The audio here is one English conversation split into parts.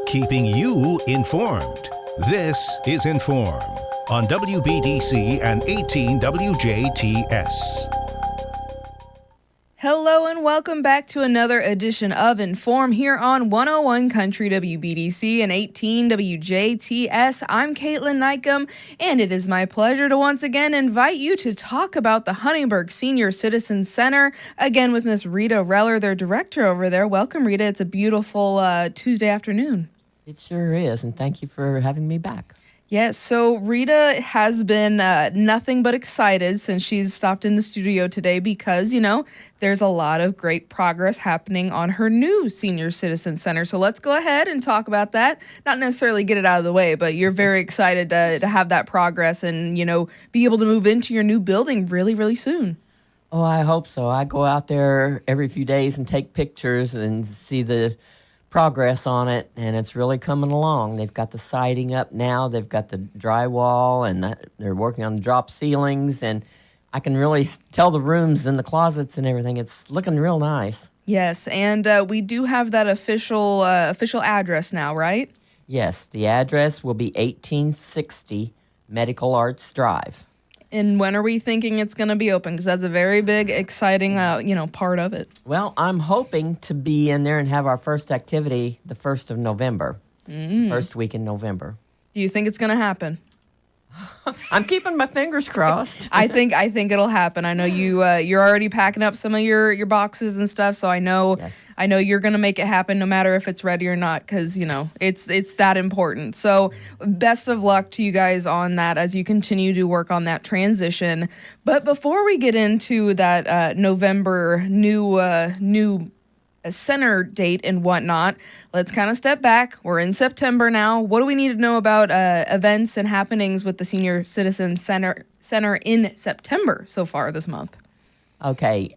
Keeping you informed. This is In.form on WBDC and 18 WJTS. Hello and welcome back to another edition of In.form here on 101 Country WBDC and 18 WJTS. I'm Kaitlyn Neukam, and it is my pleasure to once again invite you to talk about the Huntingburg Senior Citizens Center, again with Miss Rita Reller, their director over there. Welcome, Rita. It's a beautiful Tuesday afternoon. It sure is, and thank you for having me back. Yes, so Rita has been nothing but excited since she's stopped in the studio today because, there's a lot of great progress happening on her new Senior Citizen Center. So let's go ahead and talk about that. Not necessarily get it out of the way, but you're very excited to have that progress and, be able to move into your new building really, really soon. Oh, I hope so. I go out there every few days and take pictures and see the progress on it, and it's really coming along. They've got the siding up now, they've got the drywall, and they're working on the drop ceilings, and I can really tell the rooms and the closets and everything. It's looking real nice. Yes, and we do have that official address now, right? Yes, the address will be 1860 Medical Arts Drive. And when are we thinking it's going to be open? Because that's a very big, exciting, part of it. Well, I'm hoping to be in there and have our first activity the 1st of November, first week in November. Do you think it's going to happen? I'm keeping my fingers crossed. I think it'll happen. I know you're already packing up some of your boxes and stuff, so I know you're gonna make it happen no matter if it's ready or not, because it's that important. So best of luck to you guys on that as you continue to work on that transition. But before we get into that November new center date and whatnot, let's kind of step back. We're in September now. What do we need to know about events and happenings with the Senior Citizen Center in September so far this month? Okay,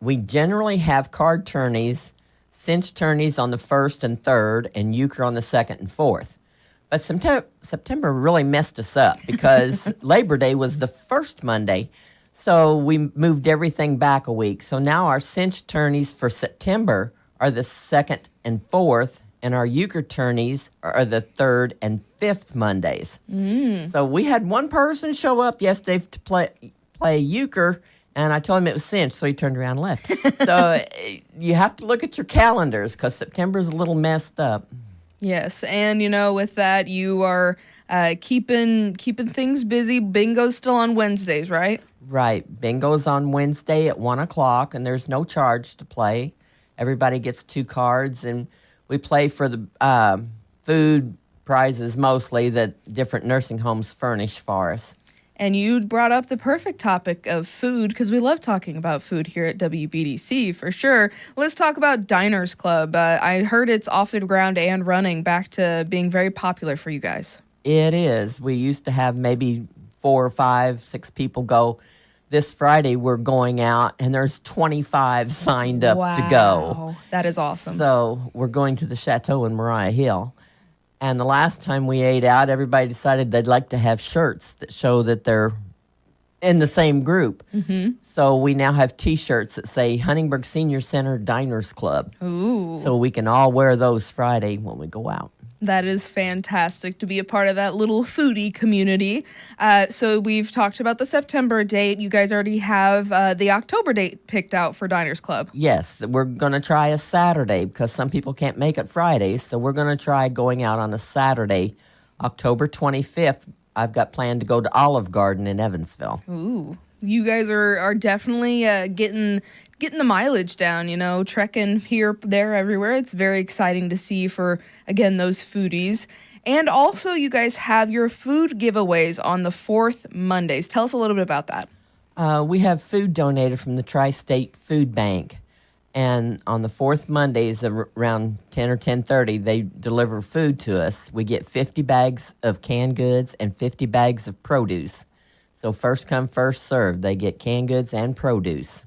we generally have card tourneys, cinch tourneys on the 1st and 3rd, and euchre on the 2nd and 4th. But September really messed us up because Labor Day was the first Monday. So we moved everything back a week. So now our cinch tourneys for September are the 2nd and 4th, and our euchre tourneys are the 3rd and 5th Mondays. So we had one person show up yesterday to play euchre, and I told him it was cinch, so he turned around and left. So you have to look at your calendars because September is a little messed up. Yes, and with that, you are keeping things busy. Bingo's still on Wednesdays, right? Right. Bingo's on Wednesday at 1 o'clock, and there's no charge to play. Everybody gets 2 cards, and we play for the food prizes mostly that different nursing homes furnish for us. And you brought up the perfect topic of food because we love talking about food here at WBDC for sure. Let's talk about Diners Club. I heard it's off the ground and running back to being very popular for you guys. It is. We used to have maybe 4 or 5, 6 people go. This Friday we're going out, and there's 25 signed up to go. Wow, that is awesome. So we're going to the Chateau in Mariah Hill. And the last time we ate out, everybody decided they'd like to have shirts that show that they're in the same group. So we now have T-shirts that say Huntingburg Senior Center Diners Club. Ooh. So we can all wear those Friday when we go out. That is fantastic to be a part of that little foodie community. So we've talked about the September date. You guys already have the October date picked out for Diners Club. Yes, we're going to try a Saturday because some people can't make it Fridays. So we're going to try going out on a Saturday, October 25th. I've got planned to go to Olive Garden in Evansville. Ooh, you guys are definitely getting the mileage down, trekking here, there, everywhere. It's very exciting to see for, again, those foodies. And also, you guys have your food giveaways on the 4th Mondays. Tell us a little bit about that. We have food donated from the Tri-State Food Bank. And on the 4th Mondays around 10 or 10:30, they deliver food to us. We get 50 bags of canned goods and 50 bags of produce. So first come, first served. They get canned goods and produce.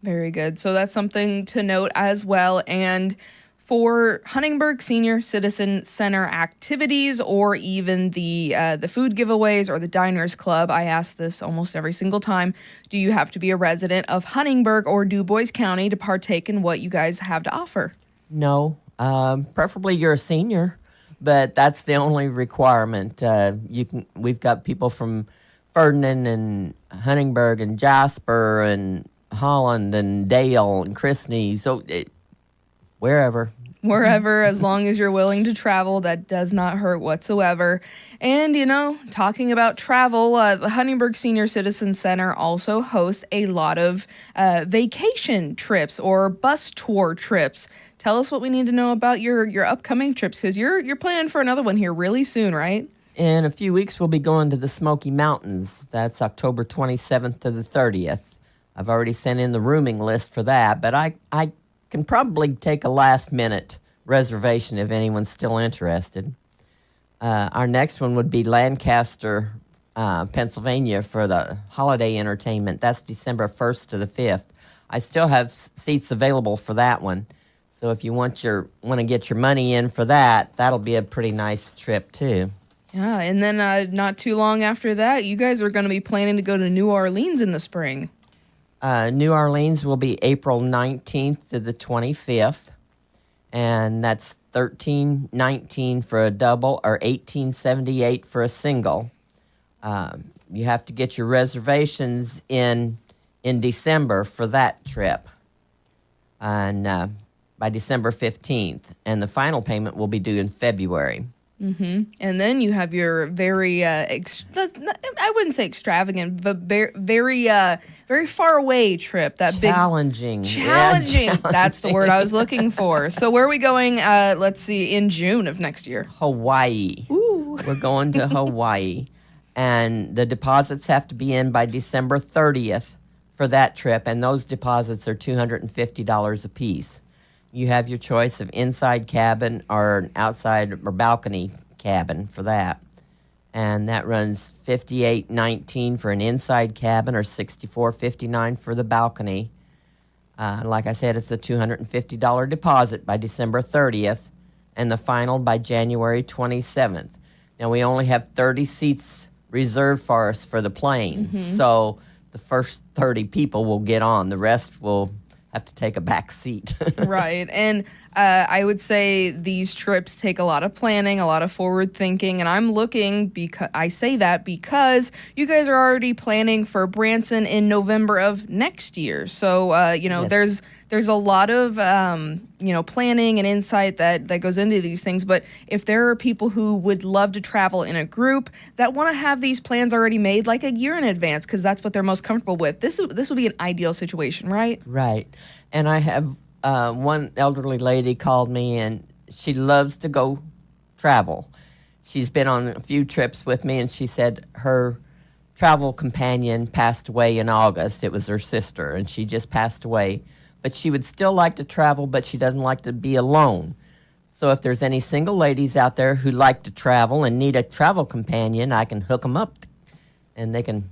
Very good. So that's something to note as well. And for Huntingburg Senior Citizen Center activities or even the food giveaways or the Diners Club, I ask this almost every single time, do you have to be a resident of Huntingburg or Du Bois County to partake in what you guys have to offer? No, Preferably you're a senior, but that's the only requirement. We've got people from Ferdinand and Huntingburg and Jasper and Holland and Dale and Chrisney. So wherever. Wherever, as long as you're willing to travel, that does not hurt whatsoever. And, talking about travel, the Huntingburg Senior Citizens Center also hosts a lot of vacation trips or bus tour trips. Tell us what we need to know about your upcoming trips, because you're planning for another one here really soon, right? In a few weeks, we'll be going to the Smoky Mountains. That's October 27th to the 30th. I've already sent in the rooming list for that, but I can probably take a last-minute reservation if anyone's still interested. Our next one would be Lancaster, Pennsylvania for the holiday entertainment. That's December 1st to the 5th. I still have seats available for that one. So if you want to get your money in for that, that'll be a pretty nice trip too. Yeah, and then not too long after that, you guys are going to be planning to go to New Orleans in the spring. New Orleans will be April 19th to the 25th, and that's $13.19 for a double or $18.78 for a single. You have to get your reservations in December for that trip, and by December 15th, and the final payment will be due in February. Mm-hmm. And then you have your very, I wouldn't say extravagant, but very far away trip. That challenging. Challenging. Yeah, That's the word I was looking for. So where are we going? Let's see, in June of next year. Hawaii. Ooh. We're going to Hawaii, and the deposits have to be in by December 30th for that trip, and those deposits are $250 a piece. You have your choice of inside cabin or an outside or balcony cabin for that. And that runs $58.19 for an inside cabin or $64.59 for the balcony. Like I said, it's a $250 deposit by December 30th and the final by January 27th. Now, we only have 30 seats reserved for us for the plane. Mm-hmm. So the first 30 people will get on. The rest will have to take a back seat. Right. And I would say these trips take a lot of planning, a lot of forward thinking. And I'm looking, because I say that because you guys are already planning for Branson in November of next year. So, yes. There's a lot of, planning and insight that goes into these things. But if there are people who would love to travel in a group that want to have these plans already made like a year in advance, because that's what they're most comfortable with, this will be an ideal situation, right? Right. And I have one elderly lady called me, and she loves to go travel. She's been on a few trips with me, and she said her travel companion passed away in August. It was her sister, and she just passed away. But she would still like to travel, but she doesn't like to be alone. So if there's any single ladies out there who like to travel and need a travel companion, I can hook them up, and they can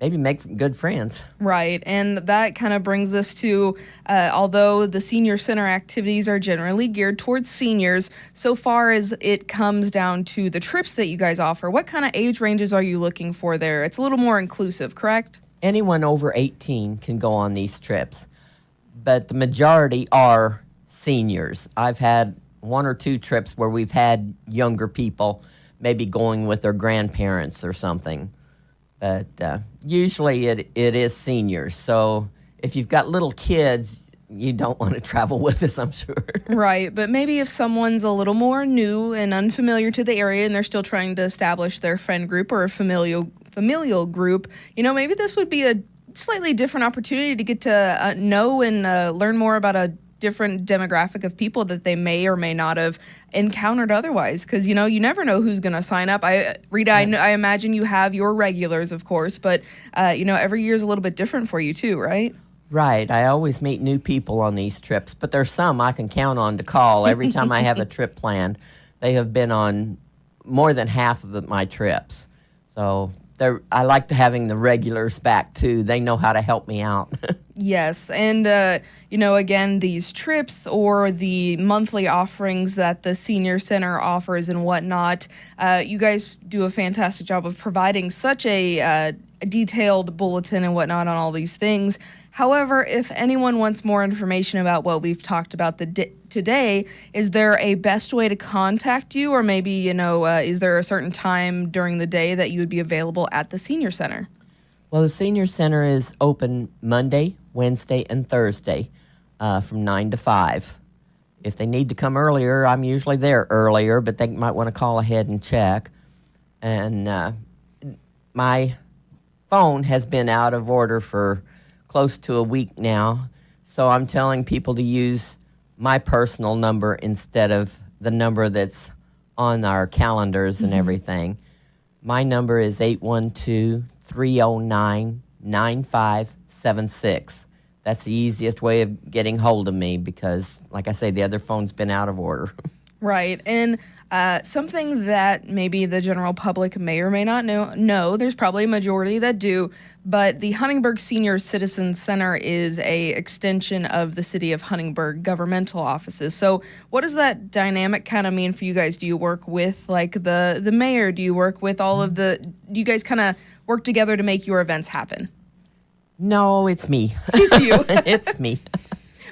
maybe make good friends. Right, and that kind of brings us to, although the senior center activities are generally geared towards seniors, so far as it comes down to the trips that you guys offer, what kind of age ranges are you looking for there? It's a little more inclusive, correct? Anyone over 18 can go on these trips, but the majority are seniors. I've had one or two trips where we've had younger people maybe going with their grandparents or something. But usually it is seniors. So if you've got little kids, you don't want to travel with us, I'm sure. Right, but maybe if someone's a little more new and unfamiliar to the area and they're still trying to establish their friend group or a familial group, maybe this would be a slightly different opportunity to get to know and learn more about a different demographic of people that they may or may not have encountered otherwise, because you never know who's going to sign up. Rita, I imagine you have your regulars, of course, but every year is a little bit different for you too, right? Right. I always meet new people on these trips, but there's some I can count on to call every time I have a trip planned. They have been on more than half of my trips, so I like having the regulars back too. They know how to help me out. Yes, and again, these trips or the monthly offerings that the senior center offers and whatnot, you guys do a fantastic job of providing such a detailed bulletin and whatnot on all these things. However, if anyone wants more information about what we've talked about today, is there a best way to contact you, or maybe, is there a certain time during the day that you would be available at the Senior Center? Well, the Senior Center is open Monday, Wednesday, and Thursday from 9 to 5. If they need to come earlier, I'm usually there earlier, but they might want to call ahead and check. And my phone has been out of order for close to a week now, so I'm telling people to use my personal number instead of the number that's on our calendars and everything. My number is 812-309-9576. That's the easiest way of getting hold of me because, like I say, the other phone's been out of order. Right. And something that maybe the general public may or may not know, there's probably a majority that do, but the Huntingburg Senior Citizens Center is a extension of the City of Huntingburg governmental offices. So what does that dynamic kind of mean for you guys? Do you work with like the mayor? Do you work with do you guys kind of work together to make your events happen? No, it's me. It's you. It's me.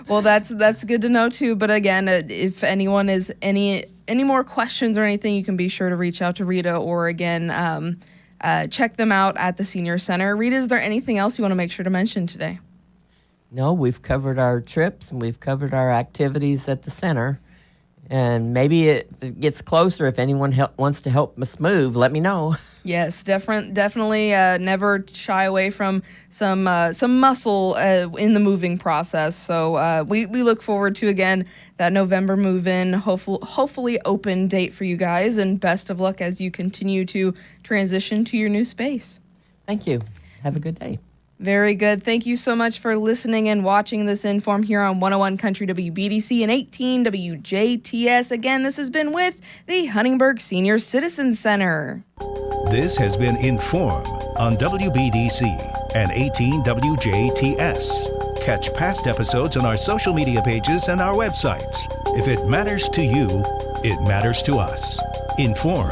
Well, that's good to know too. But again, if anyone is any more questions or anything, you can be sure to reach out to Rita or again check them out at the Senior Center. Rita, is there anything else you want to make sure to mention today? No, we've covered our trips and we've covered our activities at the center. And maybe it gets closer. If anyone wants to help us move, let me know. Yes, definitely. Never shy away from some muscle in the moving process. So we look forward to again that November move-in, hopefully open date for you guys, and best of luck as you continue to transition to your new space. Thank you. Have a good day. Very good. Thank you so much for listening and watching this In.form here on 101 Country WBDC and 18 WJTS. Again, this has been with the Huntingburg Senior Citizens Center. This has been In.form on WBDC and 18 WJTS. Catch past episodes on our social media pages and our websites. If it matters to you, it matters to us. In.form.